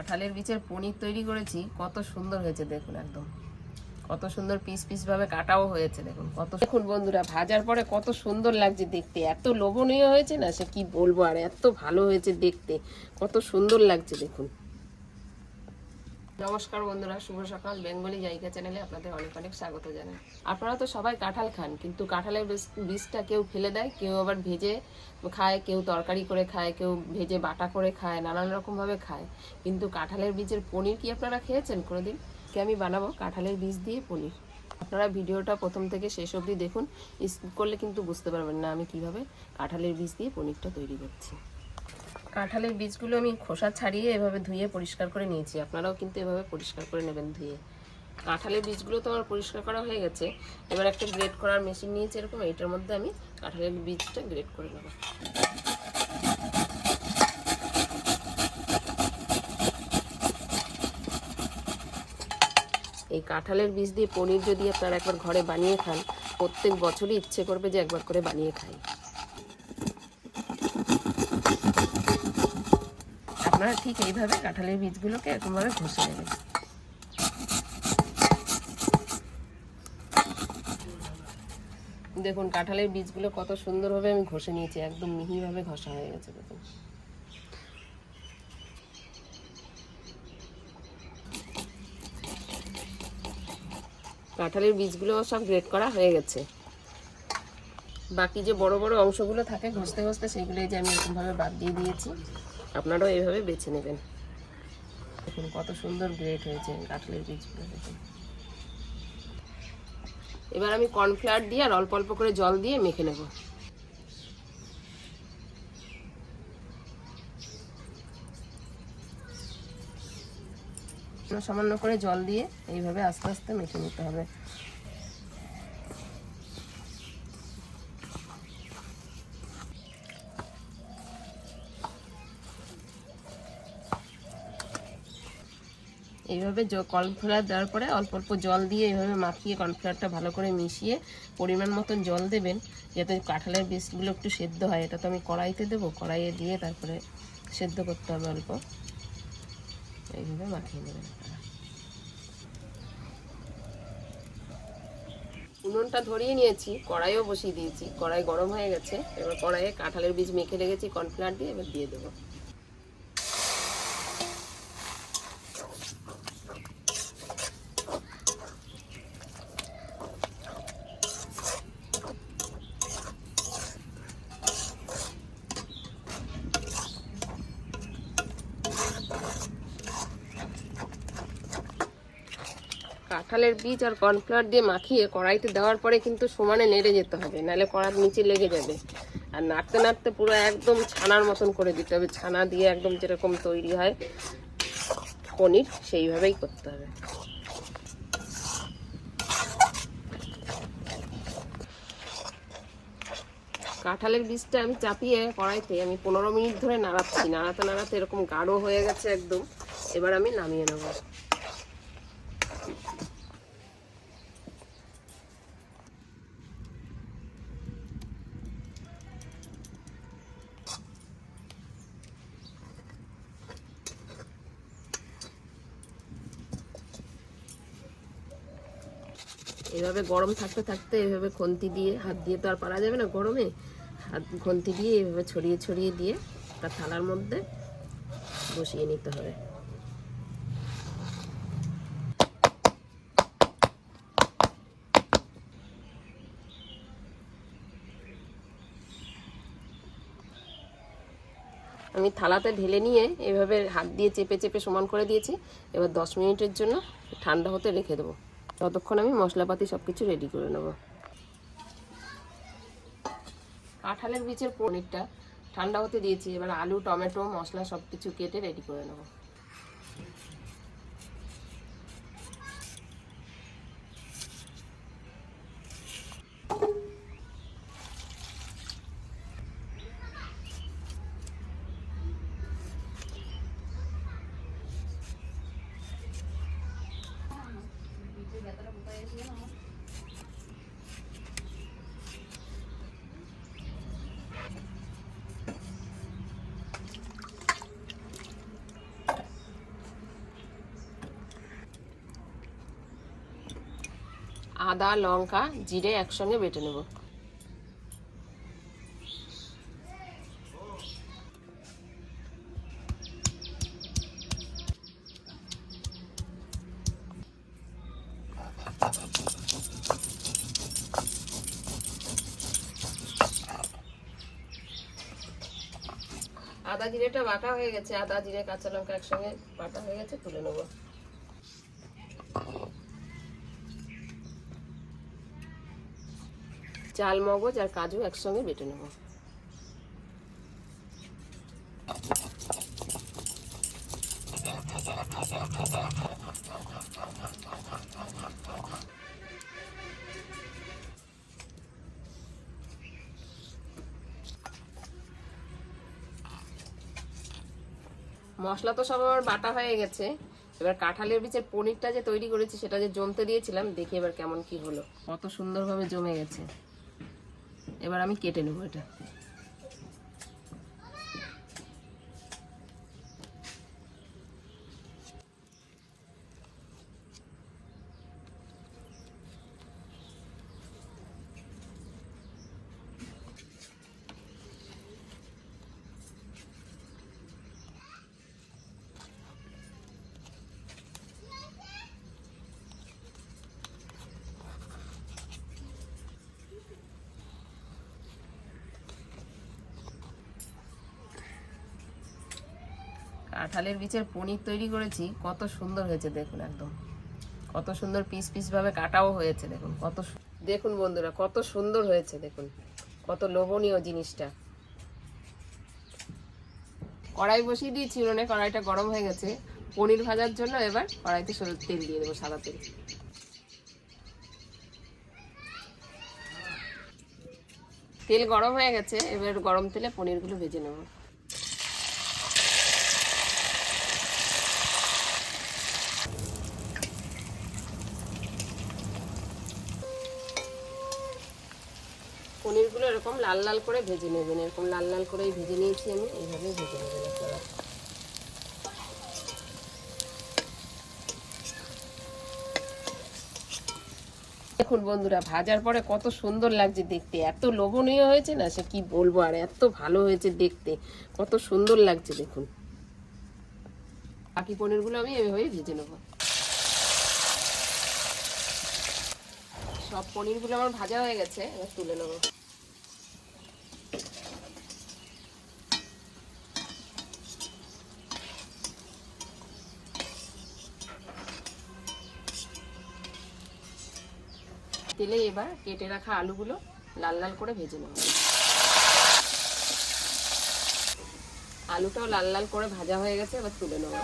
কাঁঠালের বীজের পনির তৈরি করেছি, কত সুন্দর হয়েছে দেখুন। একদম কত সুন্দর পিস পিস ভাবে কাটাও হয়েছে দেখুন। কত দেখুন বন্ধুরা, ভাজার পরে কত সুন্দর লাগছে দেখতে, এত লোভনীয় হয়েছে না সে কি বলবো। আর এত ভালো হয়েছে দেখতে, কত সুন্দর লাগছে দেখুন। নমস্কার বন্ধুরা, শুভ সকাল। বেঙ্গলি জায়গা চ্যানেলে আপনাদের অনেক অনেক স্বাগত জানাই। আপনারা তো সবাই কাঁঠাল খান, কিন্তু কাঁঠালের বীজটা কেউ ফেলে দেয়, কেউ আবার ভেজে খায়, কেউ তরকারি করে খায়, কেউ ভেজে বাটা করে খায়, নানান রকমভাবে খায়। কিন্তু কাঁঠালের বীজের পনির কি আপনারা খেয়েছেন কোনোদিন? আমি বানাবো কাঁঠালের বীজ দিয়ে পনির। আপনারা ভিডিওটা প্রথম থেকে শেষ অবধি দেখুন, স্কিপ করলে কিন্তু বুঝতে পারবেন না আমি কিভাবে কাঁঠালের বীজ দিয়ে পনিরটা তৈরি করছি। কাঁঠালের বীজগুলো আমি খোসা ছাড়িয়ে এভাবে ধুয়ে পরিষ্কার করে নিয়েছি। আপনারাও কিন্তু এভাবে পরিষ্কার করে নেবেন ধুয়ে। কাঁঠালের বীজগুলো তো আমার পরিষ্কার করা হয়ে গেছে। এবার একটা গ্রেট করার মেশিন নিয়েছি এরকম, এইটার মধ্যে আমি কাঁঠালের বীজটা গ্রেট করে নেব। এই কাঁঠালের বীজ দিয়ে পনির যদি আপনারা একবার ঘরে বানিয়ে খান, প্রত্যেক বছরই ইচ্ছে করবে যে একবার করে বানিয়ে খাই। আপনারা ঠিক এইভাবে কাঁঠালের বীজগুলোকে এরকমভাবে ঘষে নেবেন। দেখুন কাঁঠালের বীজগুলো কত সুন্দরভাবে আমি ঘষে নিয়েছি, একদম মিহিভাবে ঘষা হয়ে গেছে দেখুন। কাঁঠালের বীজগুলো সব গ্রেট করা হয়ে গেছে। বাকি যে বড় বড় অংশগুলো থাকে ঘষতে ঘষতে, সেইগুলোই যে আমি এরকমভাবে বাদ দিয়ে দিয়েছি। আপনারাও এইভাবে বেছে নেবেন। দেখুন কত সুন্দর গ্রেট হয়েছে কাঁঠালের বীজগুলো দেখুন। এবার আমি কর্নফ্লাওয়ার দিয়ে আর অল্প অল্প করে জল দিয়ে মেখে নেব। সামান্য করে জল দিয়ে এইভাবে আস্তে আস্তে মেখে নিতে হবে। এইভাবে কর্নফ্লাওয়ার দেওয়ার পরে অল্প অল্প জল দিয়ে এইভাবে মাখিয়ে কর্নফ্লাওয়ারটা ভালো করে মিশিয়ে পরিমাণ মতন জল দেবেন, যাতে কাঁঠালের বীজগুলো একটু সেদ্ধ হয়। এটা তো আমি কড়াইতে দেবো, কড়াইয়ে দিয়ে তারপরে সেদ্ধ করতে হবে অল্প। এইভাবে মাখিয়ে নেবেন। উনুনটা ধরিয়ে নিয়েছি, কড়াইও বসিয়ে দিয়েছি, কড়াই গরম হয়ে গেছে। এবার কড়াইয়ে কাঁঠালের বীজ মেখে রেখেছি কর্নফ্লাওয়ার দিয়ে, এবার দিয়ে দেবো। কাঁঠালের বীজ আর কর্নফ্লাওয়ার দিয়ে মাখিয়ে কড়াইতে দেওয়ার পরে কিন্তু সমানে নেড়ে যেতে হবে, নাহলে কড়ার নিচে লেগে যাবে। আর নাড়তে নাড়তে পুরো একদম ছানার মতন করে দিতে হবে। ছানা দিয়ে একদম যেরকম তৈরি হয় পনির, সেইভাবেই করতে হবে। কাঁঠালের বীজটা আমি চাপিয়ে কড়াইতে আমি 15 মিনিট ধরে নাড়াচ্ছি। নাড়াতে নাড়াতে এরকম গাঢ় হয়ে গেছে একদম। এবার আমি নামিয়ে নেব। এভাবে গরম থাকতে থাকতে এভাবে খুন্তি দিয়ে, হাত দিয়ে তো আর পারা যাবে না গরমে, হাত খুন্তি দিয়ে এভাবে ছড়িয়ে ছড়িয়ে দিয়ে একটা থালার মধ্যে বসিয়ে নিতে হবে। আমি থালাতে ঢেলে নিয়ে এভাবে হাত দিয়ে চেপে চেপে সমান করে দিয়েছি। এবার 10 মিনিটের জন্য ঠান্ডা হতে রেখে দেবো। ততক্ষণ আমি মশলাপাতি সব কিছু রেডি করে নেব। কাঁঠালের বীজের পনিরটা ঠান্ডা হতে দিয়েছি। এবার আলু, টমেটো, মশলা সব কিছু কেটে রেডি করে নেব। আদা লঙ্কা জিরে একসঙ্গে বেটে নেব। আদা জিরেটা বাটা হয়ে গেছে, আদা জিরে কাঁচা লঙ্কা একসঙ্গে বাটা হয়ে গেছে, তুলে নেব। চাল মগজ আর কাজু একসঙ্গে বেটে নেব। মশলা তো সব আমার বাটা হয়ে গেছে। এবার কাঁঠালের বীজের পনিরটা যে তৈরি করেছি সেটা যে জমতে দিয়েছিলাম, দেখি এবার কেমন কি হলো। কত সুন্দরভাবে জমে গেছে। এবার আমি কেটে নেব এটা। কাঁঠালের বীজের পনির তৈরি করেছি, কত সুন্দর হয়েছে দেখুন। একদম কত সুন্দর পিস পিস ভাবে কাটাও হয়েছে দেখুন। দেখুন বন্ধুরা, কত সুন্দর হয়েছে দেখুন, কত লোভনীয় জিনিসটা। কড়াই বসিয়ে দিয়েছি উনুনে, কড়াইটা গরম হয়ে গেছে। পনির ভাজার জন্য এবার কড়াইতে তেল দিয়ে দেবো, সাদা তেল। তেল গরম হয়ে গেছে, এবার গরম তেলে পনিরগুলো ভেজে নেব। পনিরগুলো এরকম লাল লাল করে ভেজে নেবেন। এরকম লাল লাল করেই ভেজে নিয়েছি আমি, এইভাবে ভেজে নেবেন আপনারা। দেখুন বন্ধুরা, ভাজার পরে কত সুন্দর লাগছে দেখতে, এত লোভনীয় হয়েছে না সে কি বলবো, আর এত ভালো হয়েছে দেখতে, কত সুন্দর লাগছে দেখুন। বাকি পনিরগুলো আমি এভাবেই ভেজে নেব। সব পনিরগুলো আমার ভাজা হয়ে গেছে, এবার তুলে নেব। তেলে এবার কেটে রাখা আলুগুলো লাল লাল করে ভেজে নেব। আলুটাও লাল লাল করে ভাজা হয়ে গেছে, এবার তুলে নেব।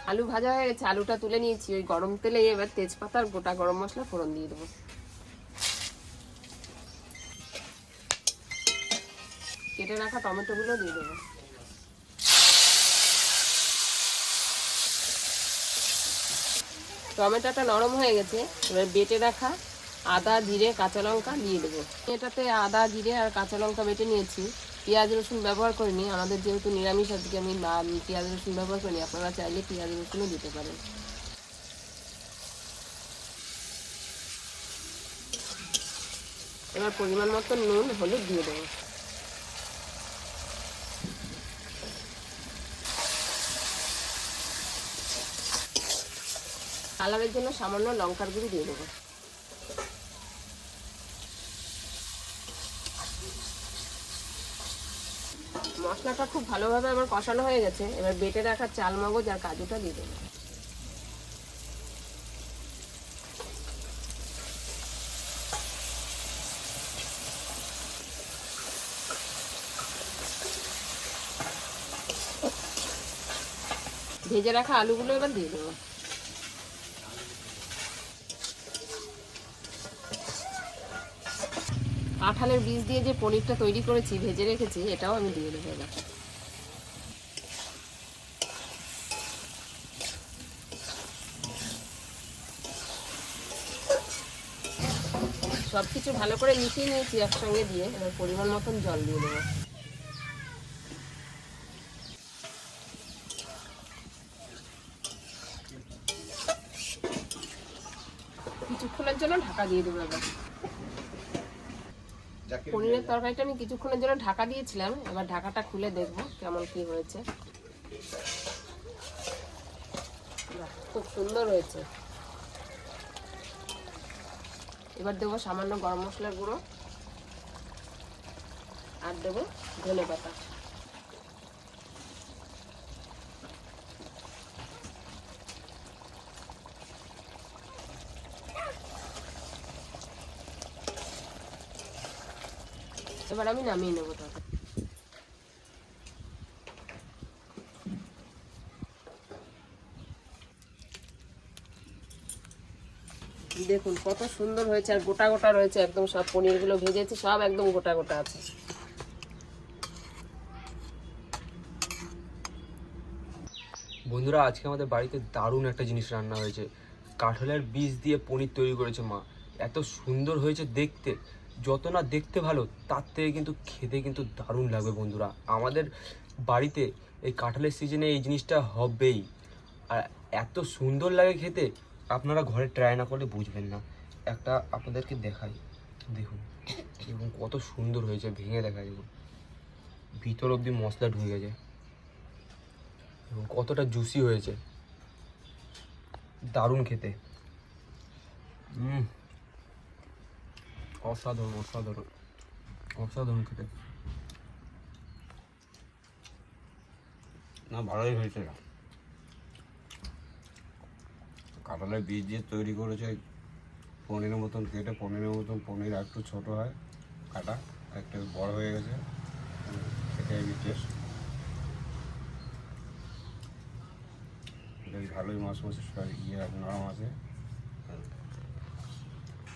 আলু ভাজা হয়ে গেছে, আলুটা তুলে নিয়েছি। ওই গরম তেলে এবার তেজপাতা আর গোটা গরম মশলা ফোড়ন দিয়ে দেবো। কেটে রাখা টমেটোগুলো দিয়ে দেবো। টমেটোটা নরম হয়ে গেছে, এবার বেটে রাখা আদা জিরে কাঁচা লঙ্কা দিয়ে দেবো। এটাতে আদা জিরে আর কাঁচা লঙ্কা বেটে নিয়েছি, পেঁয়াজ রসুন ব্যবহার করিনি। আমাদের যেহেতু নিরামিষ আজকে আমি পেঁয়াজ রসুন ব্যবহার করিনি, আপনারা চাইলে পেঁয়াজ রসুনও দিতে পারেন। এবার পরিমাণ মতো নুন হলুদ দিয়ে দেবো। কালারের জন্য সামান্য লঙ্কার গুঁড়ো দিয়ে দেবো। মশলাটা খুব ভালোভাবে আমার কষানো হয়ে গেছে, এবার বেটে রাখা চাল মগজ আর কাজুটা দিয়ে দেবো। ভেজে রাখা আলুগুলো এবার দিয়ে দেবো। কাঁঠালের বীজ দিয়ে যে পনিরটা তৈরি করেছি ভেজে রেখেছি, এটাও আমি দিয়ে দেবো এবার। সবকিছু ভালো করে মিশিয়ে নিয়েছি একসঙ্গে দিয়ে, এবার পরিমাণ মতন জল দিয়ে দেবো। ঢাকা দিয়ে দেবো এবার। পনিরের তরকারিটা আমি কিছুক্ষণের জন্য ঢাকা দিয়েছিলাম, এবার ঢাকাটা খুলে দেখবো কেমন কি হয়েছে। খুব সুন্দর হয়েছে। এবার দেবো সামান্য গরম মশলার গুঁড়ো আর দেবো ধনে পাতা। এবার আমি নামিয়ে নেবো তাকে। দেখুন কত সুন্দর হয়েছে, আর গোটা গোটা রয়েছে একদম। সব পনিরগুলো ভেজেছি, সব একদম গোটা গোটা আছে। বন্ধুরা, আজকে আমাদের বাড়িতে দারুণ একটা জিনিস রান্না হয়েছে। কাঁঠালের বীজ দিয়ে পনির তৈরি করেছে মা। এত সুন্দর হয়েছে দেখতে, যত না দেখতে ভালো তার থেকে কিন্তু খেতে কিন্তু দারুণ লাগবে বন্ধুরা। আমাদের বাড়িতে এই কাঁঠালের সিজনে এই জিনিসটা হবেই, আর এত সুন্দর লাগে খেতে, আপনারা ঘরে ট্রাই না করলে বুঝবেন না। একটা আপনাদেরকে দেখাই, দেখুন এবং কত সুন্দর হয়েছে, ভেঙে দেখা যাবে ভিতর অবধি মশলা ঢুকে গেছে এবং কতটা জুসি হয়েছে, দারুণ খেতে। অসাধারণ অসাধারণ অসাধারণ খেতে। না, ভালোই হয়েছে। কাঁঠালের বীজ দিয়ে তৈরি করেছে, পনিরের মতন কেটে, পনিরের মতন পনির একটু ছোট হয় কাটা, একটু বড় হয়ে গেছে, খেতে হেবি টেস্ট। বেশ ভালোই মাছ নরম আছে,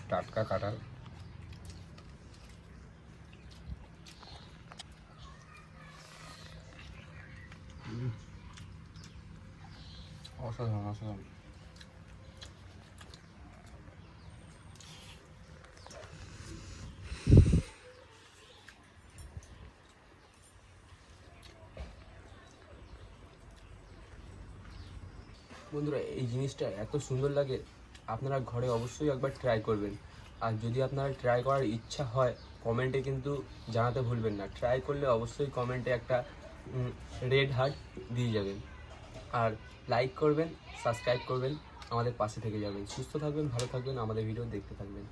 টাটকা কাঁঠাল। অসাধারণ অসাধারণ। বন্ধুরা, এই জিনিসটা এত সুন্দর লাগে, আপনারা ঘরে অবশ্যই একবার ট্রাই করবেন। আর যদি আপনারা ট্রাই করার ইচ্ছা হয়, কমেন্টে কিন্তু জানাতে ভুলবেন না। ট্রাই করলে অবশ্যই কমেন্টে একটা রেড হার্ট দিয়ে যাবেন, আর লাইক করবেন, সাবস্ক্রাইব করবেন, আমাদের পাশে থেকে যাবেন। সুস্থ থাকবেন, ভালো থাকবেন, আমাদের ভিডিও দেখতে থাকবেন।